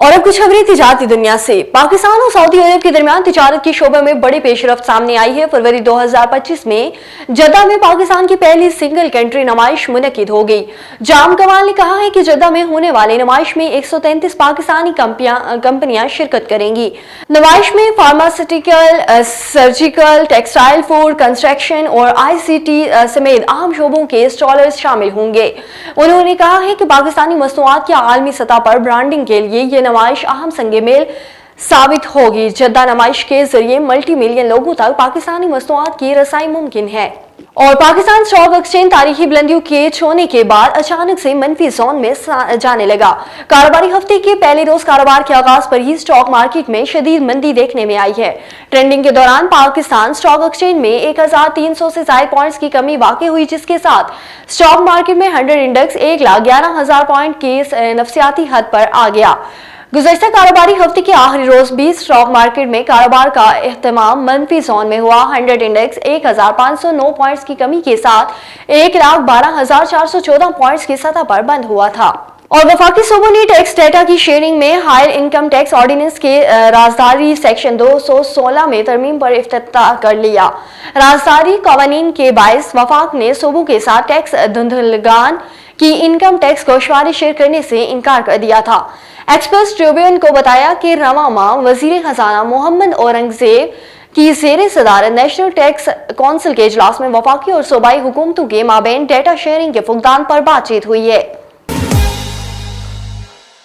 और अब कुछ खबरें तिजारती दुनिया से। पाकिस्तान और सऊदी अरब के दरमियान तिजारत के शोबे में बड़ी पेशरफ्त सामने आई है। फरवरी 2025 में जद्दा में पाकिस्तान की पहली सिंगल कंट्री नुमाइश मुनक्किद हो गई। जाम कमाल ने कहा है कि जद्दा में होने वाली नुमाइश में 133 पाकिस्तानी कंपनियां शिरकत करेंगी। नुमाइश में pharmaceutical, surgical, textile, food, construction और ICT समेत अहम शोबों के स्टॉलर्स शामिल होंगे। उन्होंने कहा है कि पाकिस्तानी मसनूआत की आलमी सतह पर ब्रांडिंग के लिए ये नुमाइश अहम संगे मेल साबित होगी। जद्दा नुमाइश के जरिए मल्टी मिलियन लोगों तक पाकिस्तानी मसनूआत की रसाई मुमकिन है। और पाकिस्तान स्टॉक एक्सचेंज तारीखी बुलंदियों के छूने के बाद अचानक से मनफी जोन में जाने लगा। कारोबारी हफ्ते के पहले रोज कारोबार के आगाज पर ही स्टॉक मार्केट में शदीद मंदी देखने में आई है। ट्रेंडिंग के दौरान पाकिस्तान स्टॉक एक्सचेंज में 1300 से ज्यादा पॉइंट्स की कमी वाक़ई हुई, जिसके साथ स्टॉक मार्केट में 100 इंडेक्स 1,11,000 पॉइंट की नफसियाती हद पर आ गया। गुज़श्ता कारोबारी हफ्ते के आखिरी रोज भी स्टॉक मार्केट में कारोबार का इख्तिताम मनफी जोन में हुआ। 100 इंडेक्स 1,509 पॉइंट्स की कमी के साथ 1,12,414 पॉइंट्स की सतह पर बंद हुआ था। और वफाकी सूबों ने टैक्स डेटा की शेयरिंग में हायर इनकम टैक्स ऑर्डिनेंस के राजदारी सेक्शन 216 में तरमीम पर इफ्तिताह कर लिया। राजदारी कवानीन के बायस वफाक ने सूबों के साथ टैक्स धुंधलगान की इनकम टैक्स गोशवारी शेयर करने से इनकार कर दिया था। एक्सप्रेस ट्रिब्यून को बताया कि रवां माह वजीर खजाना मोहम्मद औरंगजेब की ज़ेर सदारत नेशनल टैक्स कौंसिल के इजलास में वफाकी और सूबाई हुकूमतों के माबैन डेटा शेयरिंग के फुकदान पर बातचीत हुई है।